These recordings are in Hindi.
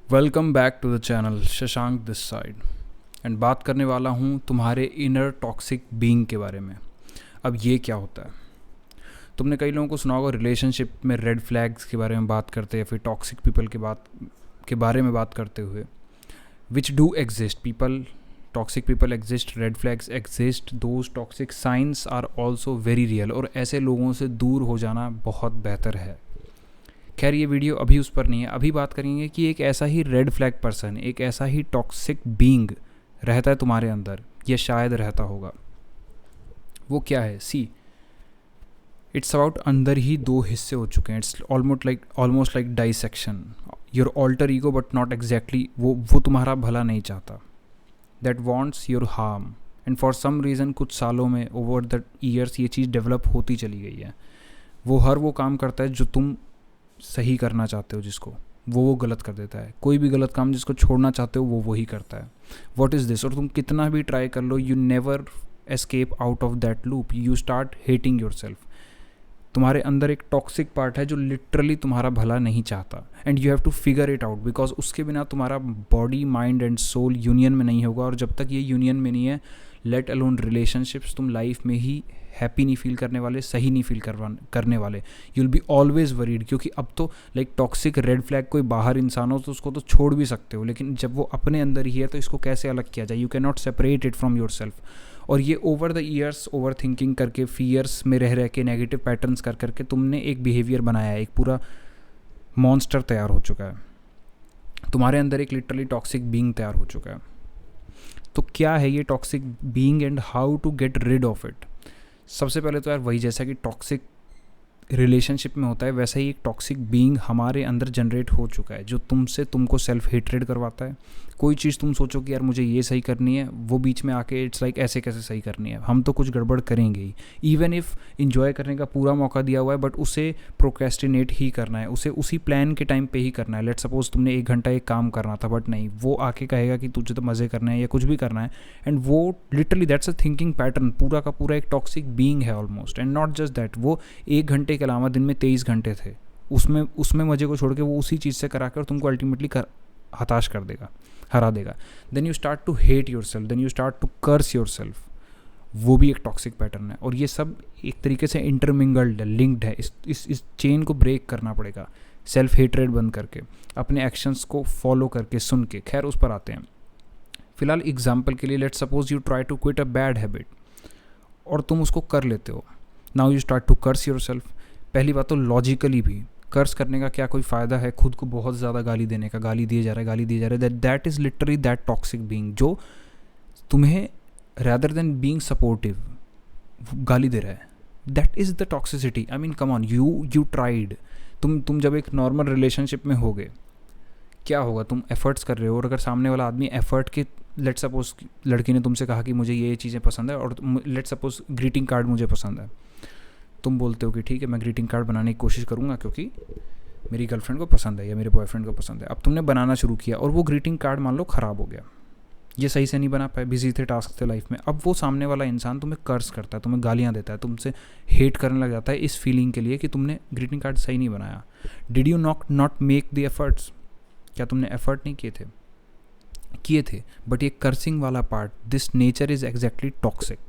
Welcome back to the channel Shashank this side and बात करने वाला हूँ तुम्हारे इनर टॉक्सिक बीइंग के बारे में। अब ये क्या होता है? तुमने कई लोगों को सुना होगा रिलेशनशिप में रेड फ्लैग्स के बारे में बात करते या फिर टॉक्सिक पीपल के बारे में बात करते हुए, which do exist people, toxic people exist, red flags exist, those toxic signs are also very real और ऐसे लोगों से दूर हो जाना बहुत बेहतर है। खैर ये वीडियो अभी उस पर नहीं है। अभी बात करेंगे कि एक ऐसा ही रेड फ्लैग पर्सन, एक ऐसा ही टॉक्सिक बीइंग रहता है तुम्हारे अंदर, या शायद रहता होगा। वो क्या है? सी, इट्स अबाउट अंदर ही दो हिस्से हो चुके हैं। It's almost like dissection. Your alter ego but not exactly, वो तुम्हारा भला नहीं चाहता, that wants your harm. And for some reason कुछ सालों में ओवर द ईयर्स ये चीज़ डेवलप होती चली गई है। वो काम करता है जो तुम सही करना चाहते हो, जिसको वो गलत कर देता है। कोई भी गलत काम जिसको छोड़ना चाहते हो वो वही करता है। What is this? और तुम कितना भी ट्राई कर लो, you never escape out of that loop. You start hating yourself. तुम्हारे अंदर एक टॉक्सिक पार्ट है जो लिटरली तुम्हारा भला नहीं चाहता, and you have to figure it out, because उसके बिना तुम्हारा body, mind and soul union में नहीं होगा। और जब तक ये यूनियन में नहीं है, लेट अलोन रिलेशनशिप्स, तुम लाइफ में ही हैप्पी नहीं फील करने वाले, सही नहीं फील करने वाले। You will be always worried, क्योंकि अब तो लाइक टॉक्सिक रेड फ्लैग कोई बाहर इंसान हो तो उसको तो छोड़ भी सकते हो, लेकिन जब वो अपने अंदर ही है तो इसको कैसे अलग किया जाए? You can not separate it from your self. और ये over the years over thinking करके, फियर्स में रह के, नेगेटिव पैटर्न्स कर करके तुमने एक बिहेवियर बनाया है, एक पूरा मॉन्स्टर तैयार हो चुका है तुम्हारे अंदर। एक लिटरली टॉक्सिक बीइंग तैयार हो चुका है। तो क्या है ये toxic being and how to get rid of it? सबसे पहले तो यार वही, जैसा कि टॉक्सिक रिलेशनशिप में होता है वैसा ही एक टॉक्सिक बीइंग हमारे अंदर जनरेट हो चुका है, जो तुमको सेल्फ हेट्रेड करवाता है। कोई चीज़ तुम सोचो कि यार मुझे ये सही करनी है, वो बीच में आके इट्स लाइक ऐसे कैसे सही करनी है, हम तो कुछ गड़बड़ करेंगे ही। इवन इफ़ इंजॉय करने का पूरा मौका दिया हुआ है, बट उसे प्रोक्रेस्टिनेट ही करना है, उसे उसी प्लान के टाइम पे ही करना है। लेट सपोज तुमने 1 घंटा एक काम करना था, बट नहीं, वो आके कहेगा कि तुझे तो मज़े करना है या कुछ भी करना है। एंड वो literally that's a thinking pattern, पूरा का पूरा एक टॉक्सिक बीइंग है almost. And not just that, वो 1 घंटे के अलावा दिन में 23 घंटे थे, उसमें मज़े को छोड़ के वो उसी चीज़ से करा कर तुमको अल्टीमेटली हताश कर देगा, हरा देगा। Then you start to hate yourself, then you start to curse yourself. वो भी एक टॉक्सिक पैटर्न है, और ये सब एक तरीके से इंटरमिंगल्ड है, लिंक्ड है। इस चेन को ब्रेक करना पड़ेगा, सेल्फ हेटरेड बंद करके, अपने एक्शंस को फॉलो करके, सुन के। खैर उस पर आते हैं। फिलहाल एग्जाम्पल के लिए, let suppose you try to quit a bad habit और तुम उसको कर लेते हो। Now you start to curse yourself. पहली बात तो लॉजिकली भी कर्स करने का क्या कोई फ़ायदा है? खुद को बहुत ज़्यादा गाली देने का, गाली दिए जा रहा है, that is literally that toxic being जो तुम्हें रैदर देन बीइंग सपोर्टिव गाली दे रहा है। That is the toxicity. I mean come on, you tried. तुम जब एक नॉर्मल रिलेशनशिप में होगे, क्या होगा? तुम एफर्ट्स कर रहे हो, और अगर सामने वाला आदमी एफर्ट के, लेट सपोज लड़की ने तुमसे कहा कि मुझे ये चीज़ें पसंद है, और लेट सपोज ग्रीटिंग कार्ड मुझे पसंद है, तुम बोलते हो कि ठीक है मैं ग्रीटिंग कार्ड बनाने की कोशिश करूँगा क्योंकि मेरी गर्लफ्रेंड को पसंद है या मेरे बॉयफ्रेंड को पसंद है। अब तुमने बनाना शुरू किया और वो ग्रीटिंग कार्ड मान लो ख़राब हो गया, ये सही से नहीं बना पाए, बिजी थे, टास्क थे लाइफ में। अब वो सामने वाला इंसान तुम्हें कर्स करता है, तुम्हें गालियाँ देता है, तुमसे हेट करने लग जाता है इस फीलिंग के लिए कि तुमने ग्रीटिंग कार्ड सही नहीं बनाया। Did you not make the efforts? क्या तुमने एफर्ट नहीं किए थे? बट ये कर्सिंग वाला part, this nature is exactly toxic.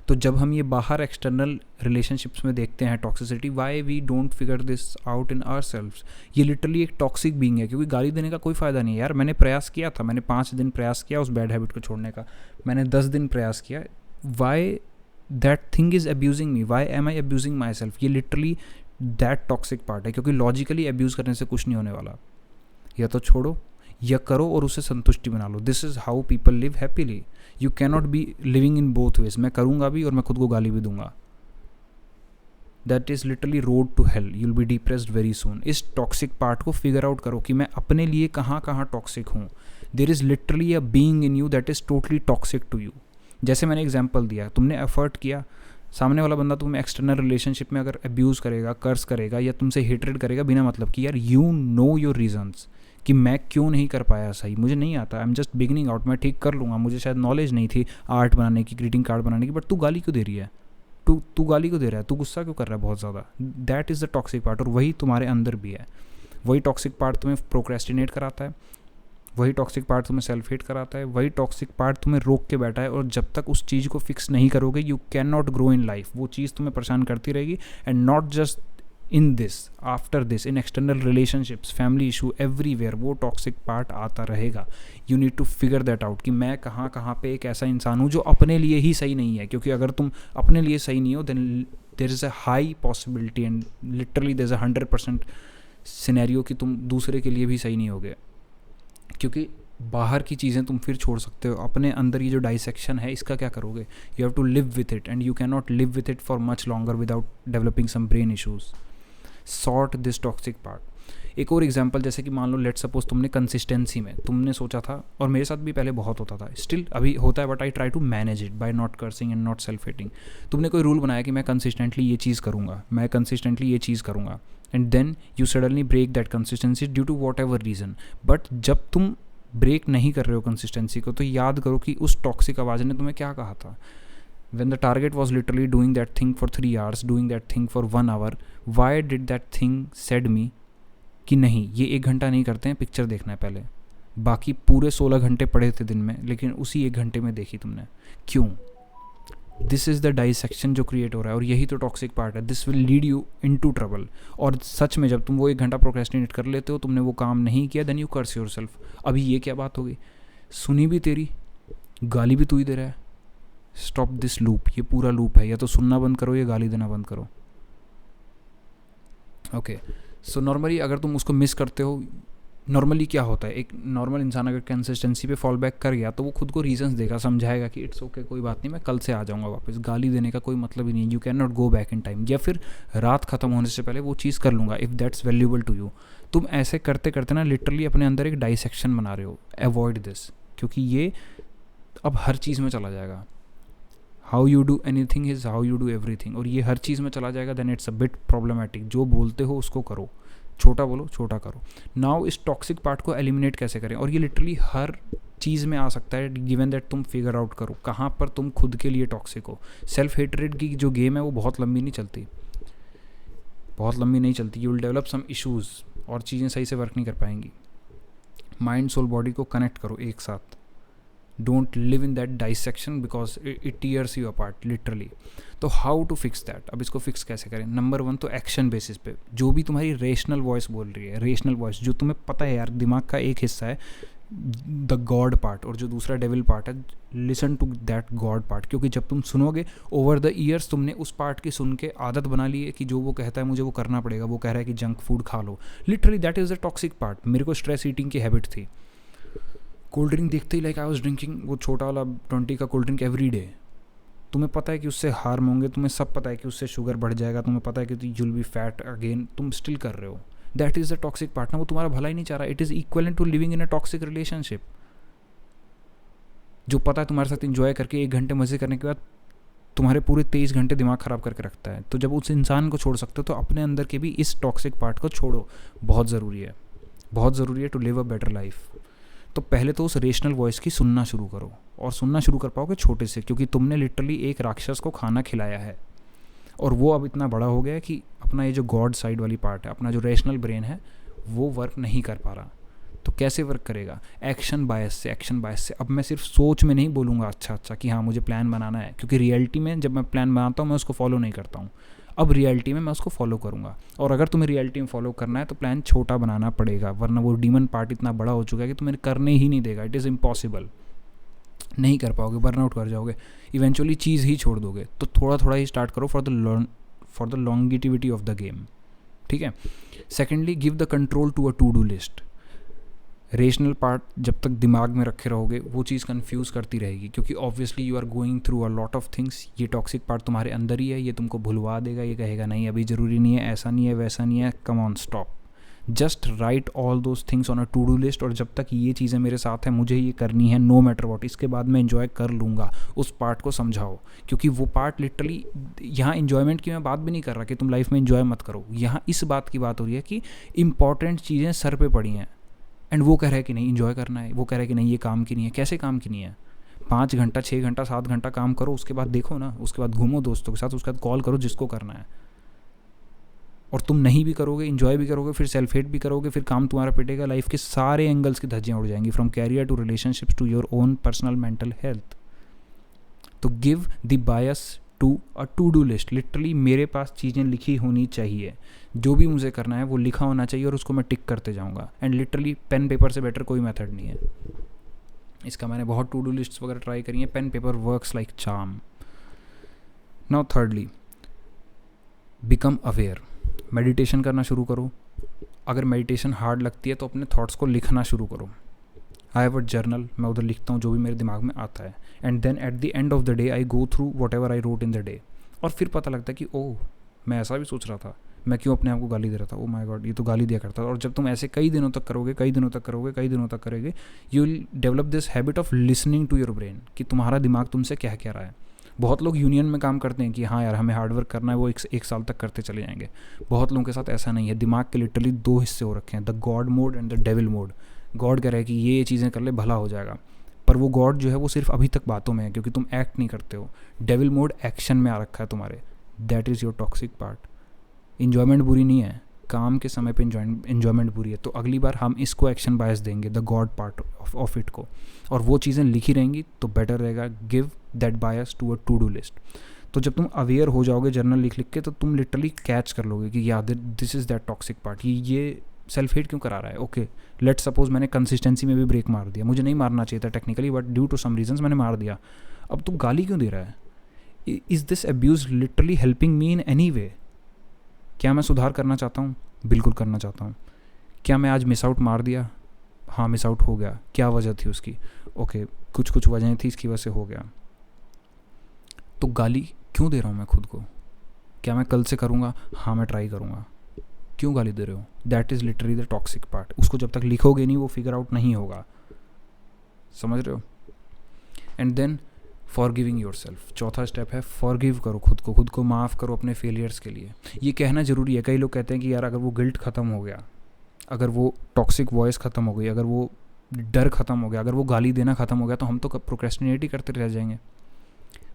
तो जब हम ये बाहर एक्सटर्नल रिलेशनशिप्स में देखते हैं toxicity, why we don't figure this out in ourselves? ये लिटरली एक टॉक्सिक बीइंग है, क्योंकि गाली देने का कोई फ़ायदा नहीं है यार। मैंने प्रयास किया था, मैंने 5 दिन प्रयास किया उस बैड हैबिट को छोड़ने का, मैंने 10 दिन प्रयास किया। Why that thing is abusing me? Why am I abusing myself? ये लिटरली दैट टॉक्सिक पार्ट है, क्योंकि लॉजिकली अब्यूज़ करने से कुछ नहीं होने वाला। या तो छोड़ो या करो और उसे संतुष्टि बना लो। This is how people live happily. You can not be living in both ways, मैं करूँगा भी और मैं खुद को गाली भी दूंगा। That is literally road to hell, you will be depressed very soon. इस टॉक्सिक पार्ट को फिगर आउट करो कि मैं अपने लिए कहाँ कहाँ टॉक्सिक हूँ। There is literally a being in you that is totally toxic to you. जैसे मैंने एग्जाम्पल दिया, तुमने एफर्ट किया, सामने वाला बंदा तुम्हें एक्सटर्नल रिलेशनशिप में अगर अब्यूज़ करेगा, कर्स करेगा या तुमसे हेटरेड करेगा बिना मतलब कि, यार यू नो योर रीजंस कि मैं क्यों नहीं कर पाया सही, मुझे नहीं आता, I am just beginning out, मैं ठीक कर लूँगा, मुझे शायद नॉलेज नहीं थी आर्ट बनाने की, ग्रीटिंग कार्ड बनाने की, बट तू गाली क्यों दे रही है? तू गाली क्यों दे रहा है? तू गुस्सा क्यों कर रहा है बहुत ज़्यादा? That is the toxic part, और वही तुम्हारे अंदर भी है। वही टॉक्सिक पार्ट तुम्हें प्रोक्रेस्टिनेट कराता है, वही टॉक्सिक पार्ट तुम्हें सेल्फ हेट कराता है, वही टॉक्सिक पार्ट तुम्हें रोक के बैठा है, और जब तक उस चीज़ को फिक्स नहीं करोगे you can not grow in life. वो चीज़ तुम्हें परेशान करती रहेगी, and not just in this, after this, in external relationships, family issue, everywhere वो टॉक्सिक पार्ट आता रहेगा। You need to figure that out कि मैं कहाँ कहाँ पे एक ऐसा इंसान हूँ जो अपने लिए ही सही नहीं है, क्योंकि अगर तुम अपने लिए सही नहीं हो then there is a high possibility and literally there is a 100% scenario कि तुम दूसरे के लिए भी सही नहीं होगे, क्योंकि बाहर की चीज़ें तुम फिर छोड़ सकते हो, अपने अंदर ये जो डाइसेक्शन है इसका क्या करोगे? You have to live with it, and you can not live with it for much longer without developing some brain issues. Sort this toxic part. एक और एग्जांपल, जैसे कि मान लो लेट सपोज तुमने कंसिस्टेंसी में तुमने सोचा था, और मेरे साथ भी पहले बहुत होता था, स्टिल अभी होता है, but I try to manage it by not cursing and not self hating. तुमने कोई रूल बनाया कि मैं कंसिस्टेंटली ये चीज़ करूँगा, मैं कंसिस्टेंटली ये चीज़ करूँगा, and then you suddenly break that consistency due to whatever reason. But जब तुम ब्रेक नहीं कर रहे हो कंसिस्टेंसी को, तो याद करो कि उस टॉक्सिक आवाज़ ने तुम्हें क्या कहा था। When the target was literally doing that thing for 3 hours, doing that thing for 1 hour, why did that thing said me कि नहीं ये 1 घंटा नहीं करते हैं, पिक्चर देखना है पहले, बाकी पूरे 16 घंटे पड़े थे दिन में, लेकिन उसी 1 घंटे में देखी तुमने, क्यों? दिस इज़ द डाइसेक्शन जो क्रिएट हो रहा है, और यही तो टॉक्सिक पार्ट है। This will lead you into trouble. और सच में जब तुम वो 1 घंटा प्रोक्रेस्टिनेट कर लेते हो, तुमने वो काम नहीं किया, then you curse yourself. अभी ये क्या बात होगी, सुनी भी तेरी, गाली भी तू ही दे रहा है। स्टॉप दिस लूप, ये पूरा लूप है, या तो सुनना बंद करो या गाली देना बंद करो। ओके, सो नॉर्मली अगर तुम उसको मिस करते हो, नॉर्मली क्या होता है, एक नॉर्मल इंसान अगर कंसिस्टेंसी पे फॉल बैक कर गया तो वो खुद को रीजंस देगा, समझाएगा कि इट्स ओके, कोई बात नहीं, मैं कल से आ जाऊंगा वापस। गाली देने का कोई मतलब ही नहीं, you can not go back in time, या फिर रात खत्म होने से पहले वो चीज़ कर लूँगा if that's valuable to you. तुम ऐसे करते करते ना लिटरली अपने अंदर एक डाइसेक्शन बना रहे हो। अवॉइड दिस, क्योंकि ये अब हर चीज़ में चला जाएगा। How you do anything is how you do everything, और ये हर चीज़ में चला जाएगा, then it's a bit problematic. जो बोलते हो उसको करो, छोटा बोलो छोटा करो। नाउ इस टॉक्सिक पार्ट को एलिमिनेट कैसे करें, और ये लिटरली हर चीज़ में आ सकता है, गिवन दैट तुम फिगर आउट करो कहाँ पर तुम खुद के लिए टॉक्सिक हो। सेल्फ हेट्रेड की जो गेम है वो बहुत लंबी नहीं चलती, बहुत लंबी नहीं चलती। You will develop some issues, और चीज़ें सही से वर्क नहीं कर पाएंगी। माइंड सोल बॉडी को कनेक्ट करो एक साथ। Don't live in that dissection because it tears you apart literally. तो हाउ टू फिक्स दैट, अब इसको फिक्स कैसे करें? नंबर 1 तो एक्शन बेसिस पे, जो भी तुम्हारी रेशनल वॉइस बोल रही है, रेशनल वॉइस जो तुम्हें पता है यार, दिमाग का एक हिस्सा है द गॉड पार्ट, और जो दूसरा डेविल पार्ट है, listen to that god part. क्योंकि जब तुम सुनोगे ओवर द ईयर्स, तुमने उस पार्ट की सुन के आदत बना ली है कि जो वो कहता है मुझे वो करना पड़ेगा। वो कह रहा है कि जंक फूड खा लो, literally that is the toxic part. मेरे को स्ट्रेस ईटिंग की हैबिट थी, कोल्ड ड्रिंक देखते ही लाइक आई वाज ड्रिंकिंग वो छोटा वाला 20 का कोल्ड ड्रिंक एवरी डे। तुम्हें पता है कि उससे हार्म होंगे, तुम्हें सब पता है कि उससे शुगर बढ़ जाएगा, तुम्हें पता है कि you will be fat again, तुम स्टिल कर रहे हो। That is the toxic part ना, वो तुम्हारा भला ही नहीं चाह रहा। It is equivalent to living in a toxic relationship. जो पता है तुम्हारे साथ इंजॉय करके 1 घंटे मजे करने के बाद तुम्हारे पूरे 23 घंटे दिमाग ख़राब करके रखता है। तो जब उस इंसान को छोड़ सकते हो तो अपने अंदर के भी इस टॉक्सिक पार्ट को छोड़ो, बहुत ज़रूरी है, बहुत ज़रूरी है to live a better life. तो पहले तो उस रेशनल वॉइस की सुनना शुरू करो, और सुनना शुरू कर पाओगे छोटे से, क्योंकि तुमने लिटरली एक राक्षस को खाना खिलाया है, और वो अब इतना बड़ा हो गया है कि अपना ये जो गॉड साइड वाली पार्ट है, अपना जो रेशनल ब्रेन है, वो वर्क नहीं कर पा रहा। तो कैसे वर्क करेगा? एक्शन बायस से, एक्शन बायस से। अब मैं सिर्फ सोच में नहीं बोलूँगा अच्छा कि हाँ मुझे प्लान बनाना है, क्योंकि रियलिटी में जब मैं प्लान बनाता हूँ मैं उसको फॉलो नहीं करता हूँ। अब रियलिटी में मैं उसको फॉलो करूँगा, और अगर तुम्हें रियलिटी में फॉलो करना है तो प्लान छोटा बनाना पड़ेगा, वरना वो डीमन पार्ट इतना बड़ा हो चुका है कि तुम्हें करने ही नहीं देगा। इट इज़ इम्पॉसिबल, नहीं कर पाओगे, बर्नआउट कर जाओगे, इवेंचुअली चीज़ ही छोड़ दोगे। तो थोड़ा थोड़ा ही स्टार्ट करो for the longevity of the game, ठीक है। Secondly, give the control to a to do list. Rational part जब तक दिमाग में रखे रहोगे वो चीज़ कंफ्यूज करती रहेगी, क्योंकि obviously you are going through a lot of things. ये टॉक्सिक पार्ट तुम्हारे अंदर ही है, ये तुमको भुलवा देगा, ये कहेगा नहीं अभी ज़रूरी नहीं है, ऐसा नहीं है, वैसा नहीं है, come on stop, just write all those things on a to do list. और जब तक ये चीज़ें मेरे साथ हैं, मुझे ये करनी है नो मैटर वॉट, इसके बाद मैं इन्जॉय कर लूँगा। उस पार्ट को समझाओ, क्योंकि वो पार्ट लिटरली, यहाँ इन्जॉयमेंट की मैं बात भी नहीं कर रहा कि तुम लाइफ में इन्जॉय मत करो, यहाँ इस बात की बात हो रही है कि इंपॉर्टेंट चीज़ें सर पे पड़ी हैं, एंड वो कह रहा है कि नहीं इन्जॉय करना है, वो कह रहा है कि नहीं ये काम की नहीं है। कैसे काम की नहीं है? 5 घंटा 6 घंटा 7 घंटा काम करो, उसके बाद देखो ना, उसके बाद घूमो दोस्तों के साथ, उसके बाद कॉल करो जिसको करना है, और तुम नहीं भी करोगे, इंजॉय भी करोगे, फिर सेल्फ हेट भी करोगे, फिर काम तुम्हारा पिटेगा, लाइफ के सारे एंगल्स की धज्जियाँ उड़ जाएंगी, from career to relationships to your own personal mental health. तो give the bias to a to do list. Literally मेरे पास चीज़ें लिखी होनी चाहिए, जो भी मुझे करना है वो लिखा होना चाहिए और उसको मैं टिक करते जाऊँगा। एंड लिटरली पेन पेपर से बेटर कोई मेथड नहीं है इसका। मैंने बहुत टू डू लिस्ट्स वगैरह ट्राई करी हैं, pen paper works like charm. Now thirdly, become aware. Meditation करना शुरू करो। अगर मेडिटेशन हार्ड लगती है तो अपने थॉट्स को लिखना शुरू करो। आई हैव अ जर्नल, मैं उधर लिखता हूँ जो भी मेरे दिमाग में आता है। And then at the end of the day I go through whatever I wrote in the day. और फिर पता लगता है कि ओह, मैं ऐसा भी सोच रहा था, मैं क्यों अपने आप को गाली दे रहा था, ओ माय गॉड ये तो गाली दिया करता था। और जब तुम ऐसे कई दिनों तक करोगे, कई दिनों तक करोगे, you will develop this habit of listening to your brain, कि तुम्हारा दिमाग तुमसे क्या कह रहा है। बहुत लोग यूनियन में काम करते हैं कि हाँ यार हमें हार्डवर्क करना है, वो एक साल तक करते चले जाएंगे। बहुत लोगों के साथ ऐसा नहीं है। दिमाग के लिटरली 2 हिस्से हो रखे हैं, the God mode and the devil mode. God कह रहा है कि ये चीज़ें कर ले भला हो जाएगा, पर वो गॉड जो है वो सिर्फ अभी तक बातों में है, क्योंकि तुम एक्ट नहीं करते हो। डेविल मोड एक्शन में आ रखा है तुम्हारे। That is your toxic part. Enjoyment बुरी नहीं है, काम के समय पे इन्जॉयमेंट बुरी है। तो अगली बार हम इसको एक्शन बायस देंगे, the god part of it को, और वो चीज़ें लिखी रहेंगी तो बेटर रहेगा। Give that bias to a to do list. तो जब तुम अवेयर हो जाओगे जर्नल लिख लिख के, तो तुम लिटरली कैच कर लोगे कि या this is that toxic part. ये सेल्फ हेट क्यों करा रहा है। ओके, लेट सपोज मैंने कंसिस्टेंसी में भी ब्रेक मार दिया, मुझे नहीं मारना चाहिए था technically, but due to some reasons मैंने मार दिया। अब तू गाली क्यों दे रहा है। Is this abuse literally helping me in any way. क्या मैं सुधार करना चाहता हूँ? बिल्कुल करना चाहता हूँ। क्या मैं आज मिस आउट मार दिया? हाँ, मिस आउट हो गया। क्या वजह थी उसकी? ओके, कुछ वजहें थी, इसकी वजह से हो गया। तो गाली क्यों दे रहा हूँ मैं खुद को? क्या मैं कल से करूँगा? हाँ, मैं ट्राई करूँगा। क्यों गाली दे रहे हो? That is literally the toxic part. उसको जब तक लिखोगे नहीं वो फिगर आउट नहीं होगा। समझ रहे हो? And then forgiving yourself. चौथा स्टेप है फॉरगिव करो खुद को माफ़ करो अपने फेलियर्स के लिए। ये कहना ज़रूरी है। कई लोग कहते हैं कि यार अगर वो गिल्ट ख़त्म हो गया, अगर वो टॉक्सिक वॉइस ख़त्म हो गई, अगर वो डर ख़त्म हो गया, अगर वो गाली देना ख़त्म हो गया, तो हम तो प्रोक्रेस्टिनेट ही करते रह जाएंगे।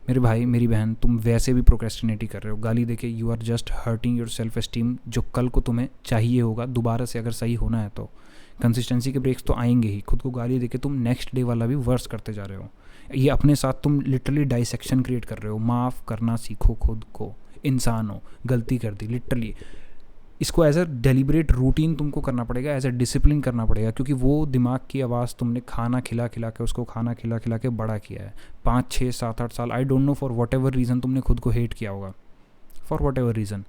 मेरे भाई मेरी बहन, तुम वैसे भी प्रोक्रेस्टिनेट ही कर रहे हो। गाली देके you are just hurting your self esteem, जो कल को तुम्हें चाहिए होगा दोबारा से अगर सही होना है तो। कंसिस्टेंसी के ब्रेक्स तो आएंगे ही। खुद को गाली देके तुम नेक्स्ट डे वाला भी वर्स करते जा रहे हो। ये अपने साथ तुम लिटरली डाइसेक्शन क्रिएट कर रहे हो। माफ़ करना सीखो खुद को। इंसान हो, गलती कर दी, लिटरली इसको एज अ डेलिब्रेट रूटीन तुमको करना पड़ेगा, एज अ डिसिप्लिन करना पड़ेगा, क्योंकि वो दिमाग की आवाज़ तुमने खाना खिला खिला के बड़ा किया है 5, 6, 7, 8 साल। I don't know for what ever reason तुमने खुद को हेट किया होगा। For what ever reason,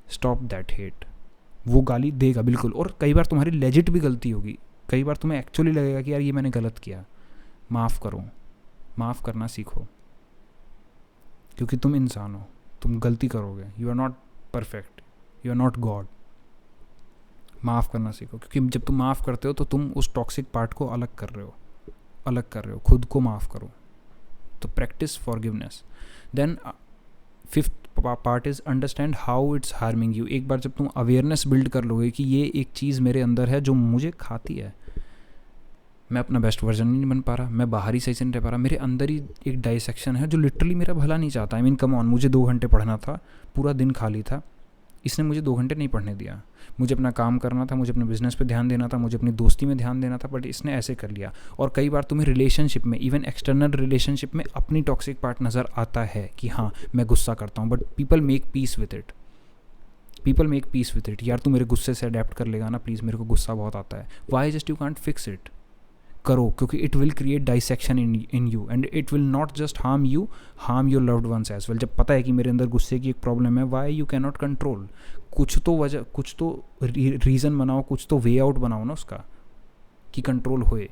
stop that hate. वो गाली देगा बिल्कुल, और कई बार तुम्हारी लेजिट भी गलती होगी। कई बार तुम्हें एक्चुअली लगेगा कि यार ये मैंने गलत किया। माफ़ करो, माफ़ करना सीखो, क्योंकि तुम इंसान हो, तुम गलती करोगे। You are not perfect, you are not god. माफ़ करना सीखो, क्योंकि जब तुम माफ़ करते हो तो तुम उस टॉक्सिक पार्ट को अलग कर रहे हो। खुद को माफ़ करो। तो practice forgiveness. Then 5th part is understand how it's harming you. एक बार जब तुम अवेयरनेस बिल्ड कर लोगे कि ये एक चीज़ मेरे अंदर है जो मुझे खाती है, मैं अपना बेस्ट वर्जन नहीं बन पा रहा, मैं बाहर ही सही से नहीं रह पा रहा, मेरे अंदर ही एक डाइसेक्शन है जो लिटरली मेरा भला नहीं चाहता। आई मीन कम ऑन, मुझे 2 घंटे पढ़ना था, पूरा दिन खाली था, इसने मुझे 2 घंटे नहीं पढ़ने दिया। मुझे अपना काम करना था, मुझे अपने बिजनेस पे ध्यान देना था, मुझे अपनी दोस्ती में ध्यान देना था, बट इसने ऐसे कर लिया। और कई बार तुम्हें रिलेशनशिप में, इवन एक्सटर्नल रिलेशनशिप में अपनी टॉक्सिक पार्ट नज़र आता है कि हाँ मैं गुस्सा करता हूँ, but people make peace with it. यार तू मेरे गुस्से से अडेप्ट कर लेगा ना प्लीज़, मेरे को गुस्सा बहुत आता है। Why just you can't fix it? करो, क्योंकि it will create dissection in you, and it will not just harm you, harm your loved ones as well. जब पता है कि मेरे अंदर गुस्से की एक प्रॉब्लम है, why you can not control. कुछ तो रीज़न बनाओ, कुछ तो वे आउट बनाओ ना उसका, कि कंट्रोल होए।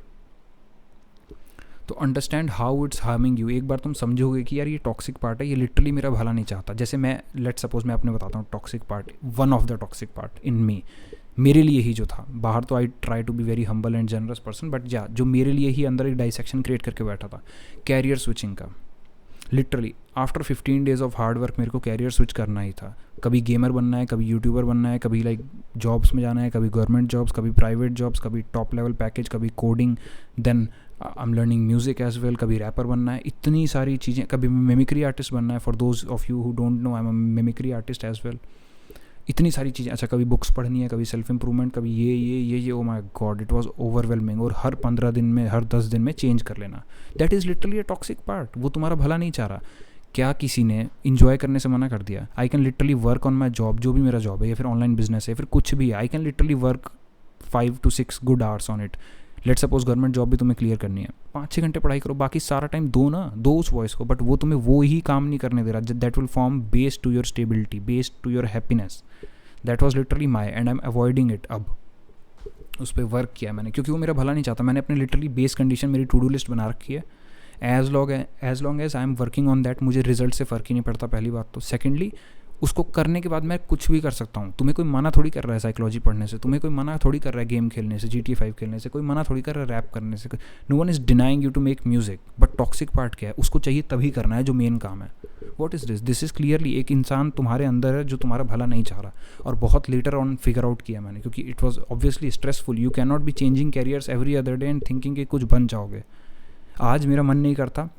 तो understand how it's harming you. एक बार तुम समझोगे कि यार ये टॉक्सिक पार्ट है, ये लिटरली मेरा भला नहीं चाहता। जैसे मैं लेट सपोज मैं अपने बताता हूँ toxic part, one of the toxic part in me, मेरे लिए ही जो था। बाहर तो I try to be very humble and generous person, but जो मेरे लिए ही अंदर एक डाइसेक्शन क्रिएट करके बैठा था, कैरियर स्विचिंग का। Literally after 15 days of hard work मेरे को कैरियर स्विच करना ही था। कभी गेमर बनना है, कभी यूट्यूबर बनना है, कभी लाइक जॉब्स में जाना है, कभी गवर्नमेंट जॉब्स, कभी प्राइवेट जॉब्स, कभी टॉप लेवल पैकेज, कभी coding, then I am learning music as well, कभी रैपर बनना है, इतनी सारी चीज़ें, कभी मिमिक्री आर्टिस्ट बनना है। For those of you who don't know, I am a mimicry artist as well. इतनी सारी चीज़ें, अच्छा कभी बुक्स पढ़नी है, कभी सेल्फ इंप्रूवमेंट, कभी ये, oh my God it was overwhelming, और हर 15 दिन में, हर 10 दिन में चेंज कर लेना, that is literally a toxic part. वो तुम्हारा भला नहीं चाह रहा। क्या किसी ने इन्जॉय करने से मना कर दिया? I can literally work on my job, जो भी मेरा जॉब है, या फिर ऑनलाइन बिजनेस है, फिर कुछ भी है, I can literally work 5 to 6 good hours on it. Let suppose government job भी तुम्हें क्लियर करनी है, 5-6 घंटे पढ़ाई करो, बाकी सारा टाइम दो उस वॉइस को, बट वो तुम्हें वो ही काम नहीं करने दे रहा that will form base to your stability, base to your happiness. That was literally my, and I am avoiding it. अब उस पर वर्क किया मैंने, क्योंकि वो मेरा भला नहीं चाहता। मैंने अपने लिटरली बेस कंडीशन, मेरी टू डू लिस्ट बना रखी है। As long as I am working on that, मुझे रिजल्ट से फ़र्क ही नहीं पड़ता, पहली बात तो। सेकेंडली, उसको करने के बाद मैं कुछ भी कर सकता हूँ। तुम्हें कोई मना थोड़ी कर रहा है साइकोलॉजी पढ़ने से, तुम्हें कोई मना थोड़ी कर रहा है गेम खेलने से, GTA 5 खेलने से, कोई मना थोड़ी कर रहा है रैप करने से। No one is denying you to make music, but toxic part क्या है? उसको चाहिए तभी करना है जो मेन काम है। What is this is clearly एक इंसान तुम्हारे अंदर है जो तुम्हारा भला नहीं चाह रहा, और बहुत लेटर ऑन फिगर आउट किया मैंने, क्योंकि it was obviously stressful. You can not be changing carriers every other day and thinking कि कुछ बन जाओगे। आज मेरा मन नहीं करता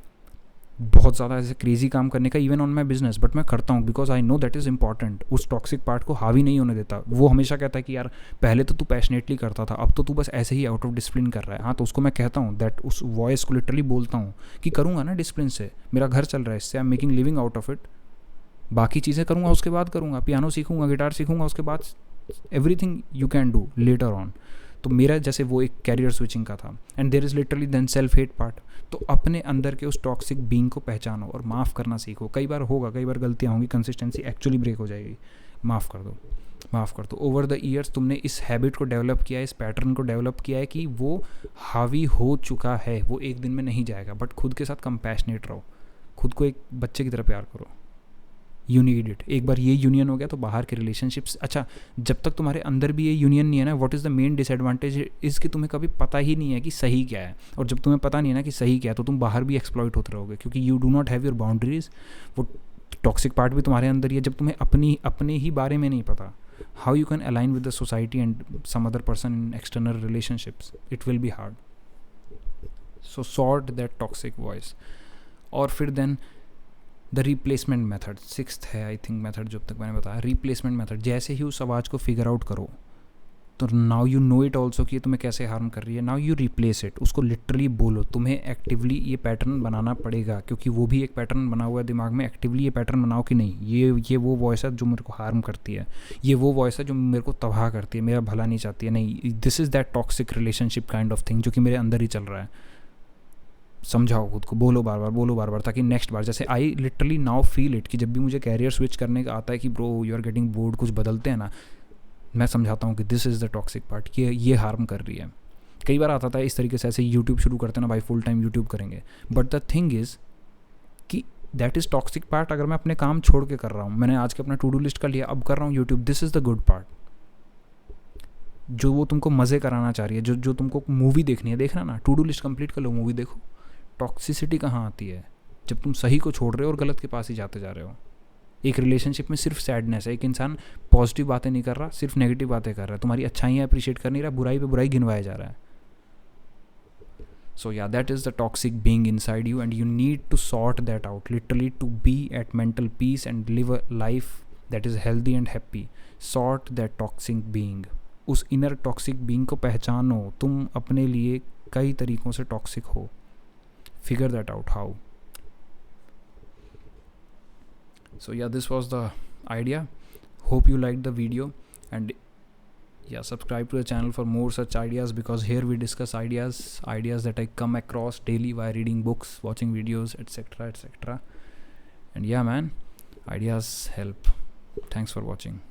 बहुत ज़्यादा ऐसे क्रेजी काम करने का, even on my business, but मैं करता हूँ because I know that is important. उस टॉक्सिक पार्ट को हावी नहीं होने देता। वो हमेशा कहता है कि यार पहले तो तू पैशनेटली करता था, अब तो तू बस ऐसे ही आउट ऑफ डिसिप्लिन कर रहा है। हाँ, तो उसको मैं कहता हूँ दैट, उस वॉइस को लिटरली बोलता हूँ कि करूँगा ना डिसिप्लिन से, मेरा घर चल रहा है इससे, I am making living out of it. बाकी चीज़ें करूँगा, उसके बाद करूँगा, पियानो सीखूँगा, गिटार सीखूँगा, उसके बाद everything you can do later on. तो मेरा जैसे वो एक कैरियर स्विचिंग का था, and there is literally then self hate part. तो अपने अंदर के उस टॉक्सिक बीइंग को पहचानो और माफ़ करना सीखो। कई बार होगा, कई बार गलतियाँ होंगी, कंसिस्टेंसी एक्चुअली ब्रेक हो जाएगी, माफ़ कर दो, माफ़ कर दो। ओवर द ईयर्स तुमने इस हैबिट को डेवलप किया है, इस पैटर्न को डेवलप किया है कि वो हावी हो चुका है, वो एक दिन में नहीं जाएगा। बट खुद के साथ कंपैशनेट रहो, खुद को एक बच्चे की तरह प्यार करो। You need it. एक बार ये यूनियन हो गया तो बाहर के रिलेशनशिप्स, अच्छा जब तक तुम्हारे अंदर भी ये यूनियन नहीं है ना, what is the main disadvantage is कि तुम्हें कभी पता ही नहीं है कि सही क्या है। और जब तुम्हें पता नहीं है ना कि सही क्या है, तो तुम बाहर भी एक्सप्लॉइट होते रहोगे, क्योंकि you do not have your boundaries. वो टॉक्सिक पार्ट भी तुम्हारे अंदर ही है। जब तुम्हें अपने ही बारे में नहीं पता, how you can align with the society and some other person in external relationships, it will be hard. So sort that toxic voice. और फिर then the replacement method, 6th है आई थिंक मेथड, जब तक मैंने बताया रिप्लेसमेंट मेथड। जैसे ही उस आवाज़ को फिगर आउट करो, तो now you know it also कि ये तुम्हें कैसे हार्म कर रही है, नाउ यू रिप्लेस इट। उसको लिटरली बोलो। तुम्हें एक्टिवली ये पैटर्न बनाना पड़ेगा, क्योंकि वो भी एक पैटर्न बना हुआ है दिमाग में। एक्टिवली ये पैटर्न बनाओ कि नहीं, ये वो वॉइस है जो मेरे को हार्म करती है, ये वो वॉइस है जो मेरे को तबाह करती है, मेरा भला नहीं चाहती है। नहीं, this is that toxic relationship kind of thing जो कि मेरे अंदर ही चल रहा है। समझाओ खुद को, बोलो बार बार, ताकि नेक्स्ट बार, जैसे I literally now feel it कि जब भी मुझे कैरियर स्विच करने का आता है कि bro you are getting bored, कुछ बदलते हैं ना, मैं समझाता हूँ कि this is the toxic part, ये हार्म कर रही है। कई बार आता था इस तरीके से, ऐसे यूट्यूब शुरू करते ना भाई, फुल टाइम यूट्यूब करेंगे, बट द थिंग इज़ कि दैट इज़ टॉक्सिक पार्ट। अगर मैं अपने काम छोड़ के कर रहा हूँ, मैंने आज के अपना टू डू लिस्ट कर लिया, अब कर रहा हूँ YouTube, this is the good part. जो वो तुमको मज़े कराना चाह रही है, जो तुमको मूवी देखनी है, देखना ना, टू डू लिस्ट कंप्लीट कर लो, मूवी देखो। टॉक्सिसिटी कहाँ आती है? जब तुम सही को छोड़ रहे हो और गलत के पास ही जाते जा रहे हो। एक रिलेशनशिप में सिर्फ सैडनेस है, एक इंसान पॉजिटिव बातें नहीं कर रहा, सिर्फ नेगेटिव बातें कर रहा है, तुम्हारी अच्छाइयाँ अप्रिशिएट कर नहीं रहा, बुराई पे बुराई गिनवाया जा रहा है। So yeah, that is the toxic being inside you, and you need to sort that out literally to be at mental peace and live a life that is healthy and happy. Sort that toxic being, उस इनर टॉक्सिक बीइंग को पहचानो। तुम अपने लिए कई तरीक़ों से टॉक्सिक हो, figure that out how. So yeah, this was the idea. Hope you liked the video, and yeah, subscribe to the channel for more such ideas, because here we discuss ideas that I come across daily while reading books, watching videos, etc. And yeah man, ideas help. Thanks for watching.